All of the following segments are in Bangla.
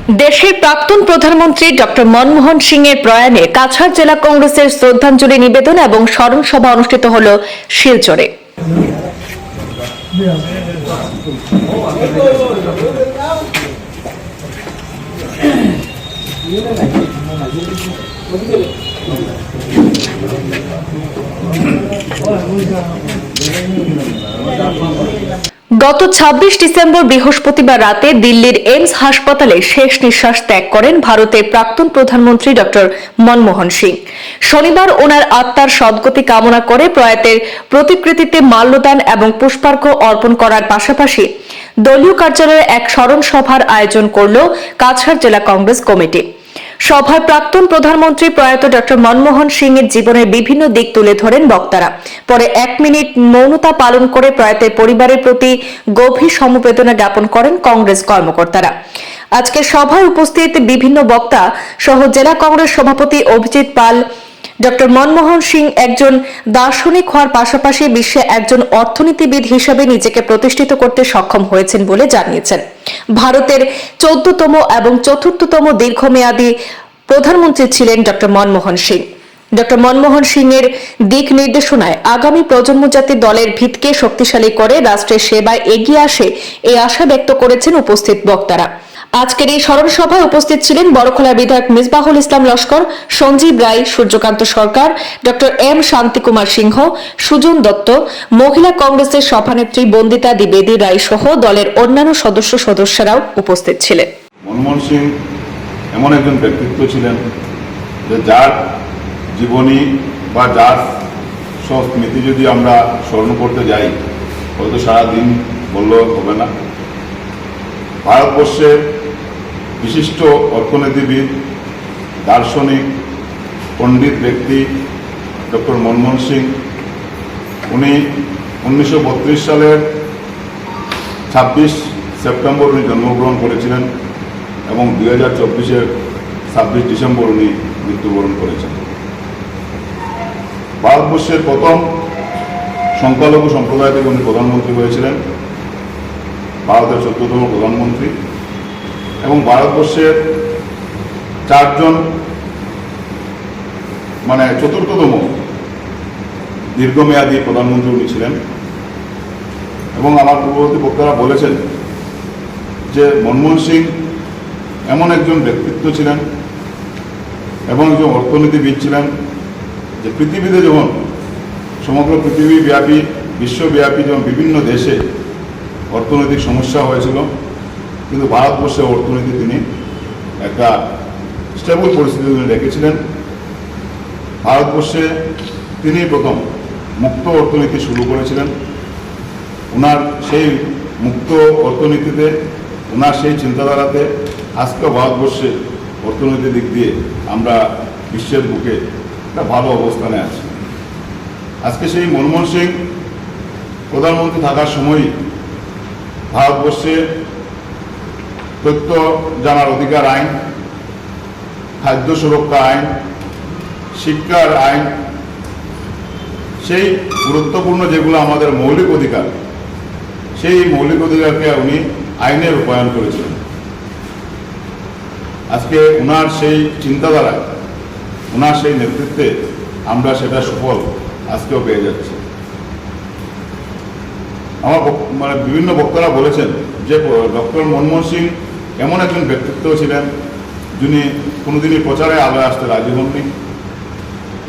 দেশের প্রাক্তন প্রধানমন্ত্রী ডক্টর মনমোহন সিং এর প্রয়াণে কাছাড় জেলা কংগ্রেসের শ্রদ্ধাঞ্জলি নিবেদন এবং স্মরণ সভা অনুষ্ঠিত হল শিলচরে। গত ২৬ ডিসেম্বর বৃহস্পতিবার রাতে দিল্লির এইমস হাসপাতালে শেষ নিঃশ্বাস ত্যাগ করেন ভারতের প্রাক্তন প্রধানমন্ত্রী ডক্টর মনমোহন সিং। শনিবার ওনার আত্মার সদ্গতি কামনা করে প্রয়াতের প্রতিকৃতিতে মাল্যদান এবং পুষ্পার্ঘ্য অর্পণ করার পাশাপাশি দলীয় কার্যালয়ে এক স্মরণ সভার আয়োজন করল কাছাড় জেলা কংগ্রেস কমিটি। সভায় প্রাক্তন প্রধানমন্ত্রী প্রয়াত ডক্টর মনমোহন সিং এর জীবনের বিভিন্ন দিক তুলে ধরেন বক্তারা। পরে ১ মিনিট মৌনতা পালন করে প্রয়াতের পরিবারের প্রতি গভীর সমবেদনা জ্ঞাপন করেন কংগ্রেস কর্মকর্তারা। আজকের সভায় উপস্থিত বিভিন্ন বক্তা সহ জেলা কংগ্রেস সভাপতি অভিজিৎ পাল ডক্টর মনমোহন সিং একজন দার্শনিক হওয়ার পাশাপাশি বিশ্বে একজন অর্থনীতিবিদ হিসেবে নিজেকে প্রতিষ্ঠিত করতে সক্ষম হয়েছেন বলে জানিয়েছেন। ভারতের ১৪তম এবং চতুর্থতম দীর্ঘমেয়াদী প্রধানমন্ত্রী ছিলেন ডক্টর মনমোহন সিং। ডক্টর মনমোহন সিং এর দিক নির্দেশনায় আগামী প্রজন্ম যাতে দলের ভিতকে শক্তিশালী করে রাষ্ট্রের সেবায় এগিয়ে আসে এই আশা ব্যক্ত করেছেন উপস্থিত বক্তারা। আজকের এই স্মরণ সভায় উপস্থিত ছিলেন বড়খলা বিধায়ক মিসবাহুল ইসলাম লস্কর, সঞ্জীব রায়, সূর্যকান্ত সরকার, ডক্টর এম শান্তিকুমার সিংহ, সুজন দত্ত, মহিলা কংগ্রেসের সভানেত্রী বন্দিতা দ্বিবেদী রায় সহ দলের অন্যান্য সদস্যরাও উপস্থিত ছিলেন। মনমোহন সিং এমন একজন ব্যক্তিত্ব ছিলেন যে যার জীবনী বা যার স্মৃতি যদি আমরা স্মরণ করতে যাই হয়তো সারাদিন বললেও হবে না। ভারতবর্ষের বিশিষ্ট অর্থনীতিবিদ, দার্শনিক, পণ্ডিত ব্যক্তি ডক্টর মনমোহন সিং, উনি 1932 সালের 26 সেপ্টেম্বর উনি জন্মগ্রহণ করেছিলেন এবং 2024-এর 26 ডিসেম্বর উনি মৃত্যুবরণ করেছেন। ভারতবর্ষের প্রথম সংখ্যালঘু সম্প্রদায় থেকে উনি প্রধানমন্ত্রী হয়েছিলেন, ভারতের 14তম প্রধানমন্ত্রী, এবং ভারতবর্ষের 4জন চতুর্থতম দীর্ঘমেয়াদী প্রধানমন্ত্রী উনি ছিলেন। এবং আমার পূর্ববর্তী বক্তারা বলেছেন যে মনমোহন সিং এমন একজন ব্যক্তিত্ব ছিলেন এবং একজন অর্থনীতিবিদ ছিলেন যে পৃথিবীতে যখন সমগ্র পৃথিবীব্যাপী বিশ্বব্যাপী যখন বিভিন্ন দেশে অর্থনৈতিক সমস্যা হয়েছিল, কিন্তু ভারতবর্ষের অর্থনীতি তিনি একটা স্টেবল পরিস্থিতি তিনি রেখেছিলেন। ভারতবর্ষে তিনি প্রথম মুক্ত অর্থনীতি শুরু করেছিলেন। ওনার সেই মুক্ত অর্থনীতিতে, ওনার সেই চিন্তাধারাতে আজকে ভারতবর্ষে অর্থনৈতিক দিক দিয়ে আমরা বিশ্বের বুকে একটা ভালো অবস্থানে আছি। আজকে সেই মনমোহন সিং প্রধানমন্ত্রী থাকার সময়ই ভারতবর্ষে তথ্য জানার অধিকার আইন, খাদ্য সুরক্ষা আইন, শিক্ষার আইন, সেই গুরুত্বপূর্ণ যেগুলো আমাদের মৌলিক অধিকার, সেই মৌলিক অধিকারকে উনি আইনে রূপায়ণ করেছিলেন। আজকে ওনার সেই চিন্তাধারা, ওনার সেই নেতৃত্বে আমরা সেটা সুফল আজকেও পেয়ে যাচ্ছি। আমার বিভিন্ন বক্তারা বলেছেন যে ডক্টর মনমোহন সিং এমন একজন ব্যক্তিত্ব ছিলেন যিনি কোনোদিনই প্রচারে আলোয় আসতে রাজি হননি।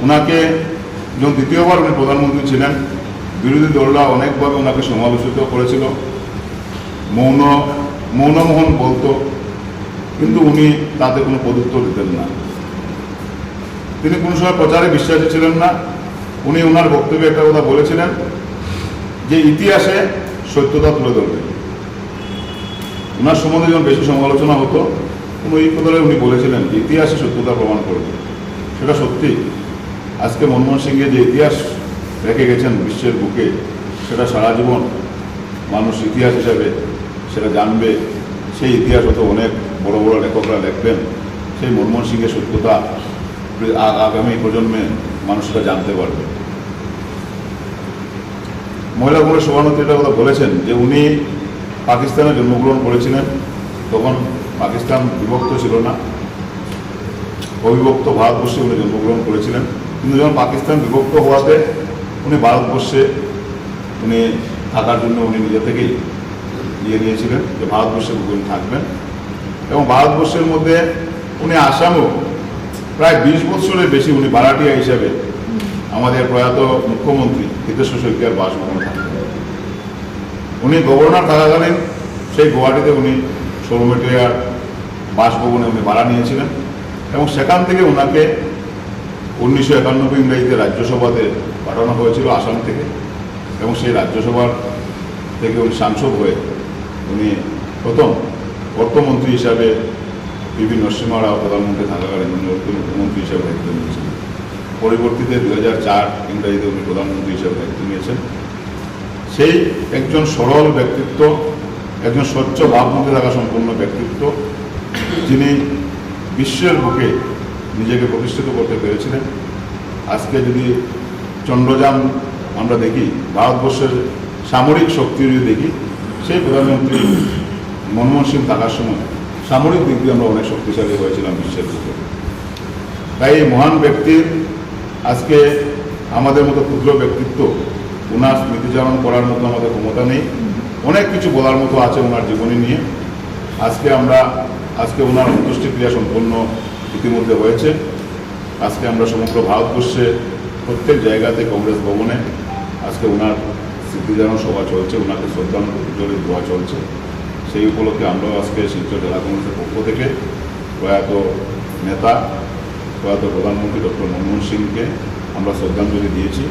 ওনাকে যখন দ্বিতীয়বার উনি প্রধানমন্ত্রী ছিলেন, বিরোধী দলরা অনেকভাবে ওনাকে সমালোচিত করেছিল, মৌনমোহন বলতো, কিন্তু উনি তাতে কোনো পদুত্তর দিতেন না। তিনি কোনো সময় প্রচারে বিশ্বাসী ছিলেন না। উনি ওনার বক্তব্যে একটা কথা বলেছিলেন যে ইতিহাসে সত্যতা তুলে ধরবেন। ওনার সম্বন্ধে যখন বেশি সমালোচনা হতো, এই কথাটা উনি বলেছিলেন যে ইতিহাসে সত্যতা প্রমাণ করবে। সেটা সত্যি। আজকে মনমোহন সিংয়ের যে ইতিহাস রেখে গেছেন বিশ্বের বুকে, সেটা সারা জীবন মানুষ ইতিহাস হিসাবে সেটা জানবে। সেই ইতিহাস হয়তো অনেক বড় বড় লেখকরা লিখবেন। সেই মনমোহন সিংয়ের সত্যতা আগামী প্রজন্মে মানুষরা জানতে পারবে। মহিলা কংগ্রেস সভানেত্রী এটা কথা বলেছেন যে উনি পাকিস্তানে জন্মগ্রহণ করেছিলেন, তখন পাকিস্তান বিভক্ত ছিল না, অবিভক্ত ভারতবর্ষে উনি জন্মগ্রহণ করেছিলেন। কিন্তু যখন পাকিস্তান বিভক্ত হওয়াতে উনি ভারতবর্ষে উনি থাকার জন্য উনি নিজে থেকেই নিয়েছিলেন যে ভারতবর্ষে উনি থাকবেন। এবং ভারতবর্ষের মধ্যে উনি আসামও প্রায় 20 বছরের বেশি উনি ভাড়াটিয়া হিসাবে আমাদের প্রয়াত মুখ্যমন্ত্রী হিতেশ্বর শইকীয়ার বাসভবনে থাকতেন। উনি গভর্নর থাকাকালীন সেই গুয়াহাটিতে উনি সৌরমেটিয়ার বাসভবনে উনি ভাড়া নিয়েছিলেন এবং সেখান থেকে ওনাকে 1991 ইংরেজিতে রাজ্যসভাতে পাঠানো হয়েছিল আসাম থেকে, এবং সেই রাজ্যসভার থেকে উনি সাংসদ হয়ে উনি প্রথম অর্থমন্ত্রী হিসাবে পিভি নরসিংহ রাও প্রধানমন্ত্রী থাকাকালীন উনি মুখ্যমন্ত্রী হিসাবে দায়িত্ব নিয়েছেন। পরবর্তীতে 2004 ইংরেজিতে উনি প্রধানমন্ত্রী হিসাবে দায়িত্ব নিয়েছেন। সেই একজন সরল ব্যক্তিত্ব, একজন স্বচ্ছ ভাবমূর্তি থাকা সম্পন্ন ব্যক্তিত্ব, যিনি বিশ্বের বুকে নিজেকে প্রতিষ্ঠিত করতে পেরেছিলেন। আজকে যদি চন্দ্রযান আমরা দেখি, ভারতবর্ষের সামরিক শক্তি যদি দেখি, সেই প্রধানমন্ত্রী মনমোহন সিং থাকার সময় সামরিক দিক দিয়ে আমরা অনেক শক্তিশালী হয়েছিলাম বিশ্বের বুকে। তাই এই মহান ব্যক্তির আজকে আমাদের মতো ক্ষুদ্র ব্যক্তিত্ব ওনার স্মৃতিচারণ করার মতো আমাদের ক্ষমতা নেই। অনেক কিছু বলার মতো আছে ওনার জীবনী নিয়ে। আজকে ওনার অন্ত্যেষ্টিক্রিয়া সম্পন্ন ইতিমধ্যে হয়েছে। আজকে আমরা সমগ্র ভারতবর্ষে প্রত্যেক জায়গাতে কংগ্রেস ভবনে আজকে ওনার স্মৃতিচারণ সভা চলছে, ওনাকে শ্রদ্ধাঞ্জলি দেওয়া চলছে। সেই উপলক্ষে আমরাও আজকে শিলচর জেলা কংগ্রেসের পক্ষ থেকে প্রয়াত নেতা, প্রয়াত প্রধানমন্ত্রী ডক্টর মনমোহন সিংকে আমরা শ্রদ্ধাঞ্জলি দিয়েছি।